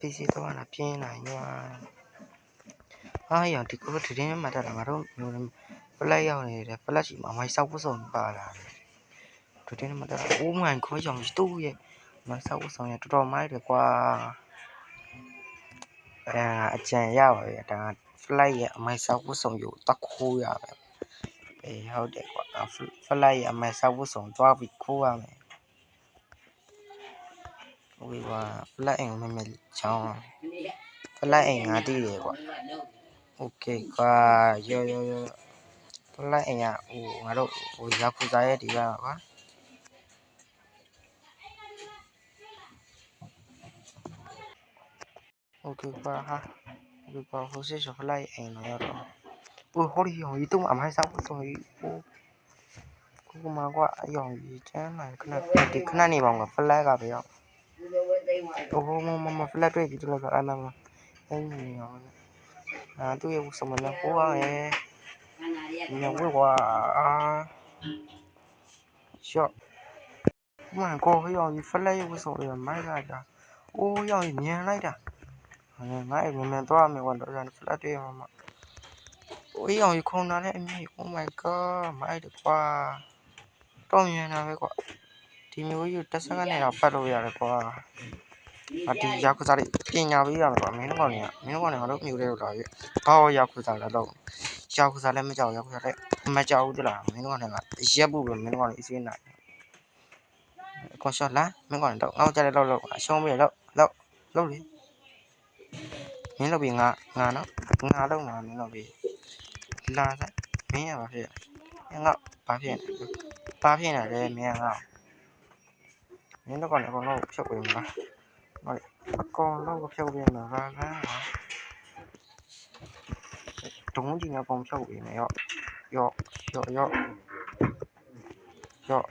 PC တော့လာပြင်းနိုင်ရွာအားရဒီကိုတည်းမှာတာငါတို့ဖလက်ရောက်နေတယ်ဖလက်ရှိမှာမိုင်းဆောက်ဖို့ဆောင်ပါလာတယ်တည်းမှာတာအိုးမိုင်းခေါ်ကြောင်တူရဲ့မိုင်းဆောက်ဖို့ဆောင်ရတော်တော်မိုက်တယ်ကွာအကြံရပါရဲ့ဒါဖလက်ရဲ့မိုင်းဆောက်ဖို့ဆောင်ယူတခိုးရမယ်ဟုတ်တယ်ကွာဖလက်ရဲ့မိုင်းဆောက်ဖို့ဆောင်သွားပြီးခိုးရမယ်ဝေးကွာဖလက်အိမ်မမေချောင်းဖလက်အိမ်ငါတည်တယ်ကွာโอเคကွာရောဖလက်အိမ်ကငါတို့ယာကူဇာရဲ့ဒီကကွာโอเคကွာဟာโอเคကွာဟိုစစ်ဖလက်အိမ်တော့ဟောဒီရောဒီတော့အမိုင်းဆောက်ဖို့ဆောင်ကိုမကွာအယောင်ကြီးချမ်းနိုင်ခဏနေပါဦးဖလက်ကပဲရောက်မဖလက်တွေ့ကြည့်လို့အဲ့မှာအဲ့နေအောင်သူ့ရဲ့စမနဟိုရဲ့ညဝဲကွာရှော့မှန်ကိုရောဖလက်ရဲ့ဆိုရမိုက်လာတာအိုးရောညံလိုက်တာငါ့အိမ်မြန်သွားမယ်ကွာတော့ဖလက်တွေ့မှာโอ้ยရောခုံတာနဲ့အမေ Oh my god မိုက်တယ်ကွာတော့မြန်တာပဲကွာဒီမျိုးကြီးတက်စက်ကနေတော့ပတ်လို့ရတယ်ကွာဒီယာကူဇာတွေပညာပေးရမယ်ကွာမင်းတို့ကောင်ငါတို့မျိုးတွေတော့လာပြီဘာယာကူဇာလဲတော့ယာကူဇာလည်းမကြောက်ယာကူဇာလည်းမကြောက်ဘူးတလားမင်းတို့ကောင်ကရက်ဘူးပဲမင်းတို့ကောင်အစင်းနိုင်ကွန်ရှော့လာမင်းကောင်တော့ငေါ့ကြတယ်လောက်အရှုံးပြီလောက်လေမင်းတို့ပြီငါတော့ငါမင်းတို့ပြီလာစမင်းရပါဖြစ်ငါဘာဖြစ်နေလဲမင်းငါမင်းတို့ကောင်လည်းအကုန်လုံးဖြုတ်ပေးမလားအကောင်လုံးကိုဖြုတ်ပေးမှာပါတုံးကြီးကအကောင်ဖြုတ်ပေးမယ်ရော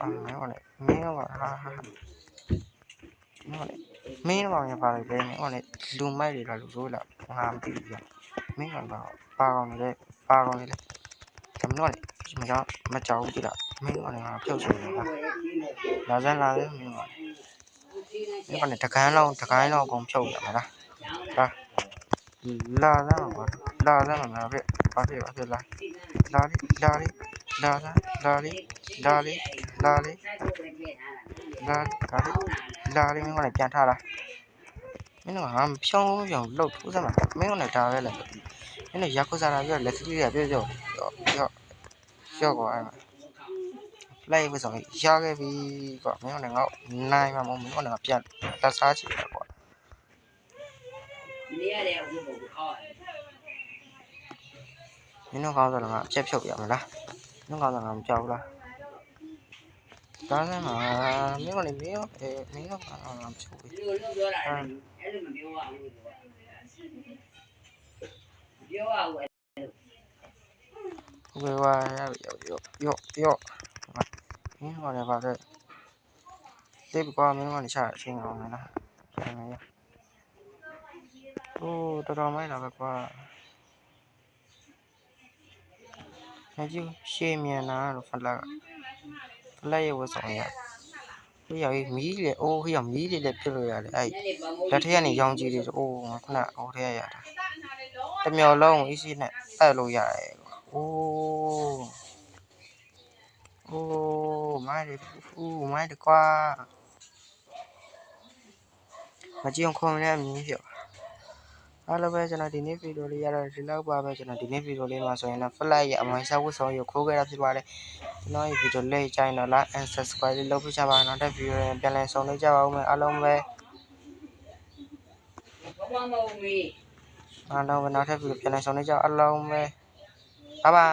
အမေကလည်းမင်းကဟာမင်းကောင်ရပါလေမင်းကလည်းလူမိုက်တွေလားလူဆိုးလားငါမသိဘူးမင်းကောင်ပါကောင်လေဒါမင်းကလည်းမကြောက်ဘူးကြည့်လားမင်းကလည်းငါဖြုတ်ချင်တယ်လာစမ်းမင်းကလည်းတကိုင်းလောက်အကုန်ဖြုတ်ရမယ်လားလာစမ်းပါငါဖြစ်ဘာဖြစ်လာလေးမင်းကလည်းပြန်ထားလားမင်းကငါဖြုံးလှုပ်ထိုးစမ်းပါမင်းကလည်းဒါပဲလေမင်းတို့ယာကူဇာလာပြောလက်စတီးရပြောရော့ကွာလိုက်ဝဆောင်ရခဲ့ပြီကွာမင်းကလည်းငါနိုင်မှာမဟုတ်မင်းကလည်းပြန်လက်စားချင်တယ်ကွာမင်းတို့ကောင်းဆိုတော့ငါအချက်ဖြုတ်ရမလားမင်းကောင်းဆိုငါမကြောက်ဘူးလားဒါနဲ့မှာမင်းကလည်းမင်းကငါမဖြုတ်ဘူးအဲ့လိုမပြောရဘူးပြောရဘူးဝေဝါရောမင်းကလည်းပါတဲ့တေးကွာမင်းကလည်းချအချင်းအောင်လားဆိုင်ရတော်တော်မိုက်လာပဲကွာညကြီးရှေ့မြန်လာတော့ဖလက်ရဲ့ဝတ်ဆောင်ရဟိုရောက်မီးလေဟိုရောက်မီးလေလည်းပြလို့ရတယ်အဲ့လက်ထက်ကနေရောင်ကြီးတွေငါခုနဟိုထက်ရတာတမျော်လုံး easy နဲ့တက်လို့ရတယ်မိုင်းတယ်ကွာမကြည့်အောင်ခုံရအမြင်ဖြစ်အားလုံးပဲကျွန်တော်ဒီနေ့ဗီဒီယိုလေးရတော့ဒီလောက်ပါပဲကျွန်တော်ဒီနေ့ဗီဒီယိုလေးမှာဆိုရင်တော့ flight ရဲ့အမိုင်းဆောက်ဝတ်ဆောင်ရခိုးခဲ့တာဖြစ်ပါတယ်ကျွန်တော်ရဲ့ဗီဒီယိုလေးကြိုင်တော့ like and subscribe လေးလုပ်ပြချပါနောက်တဲ့ဗီဒီယိုတွေပြန်လည်ဆုံတွေ့ကြပါဦးမယ်အားလုံးပဲနောက်တဲ့ဗီဒီယိုပြန်လည်ဆုံတွေ့ကြအားလုံးပဲbye bye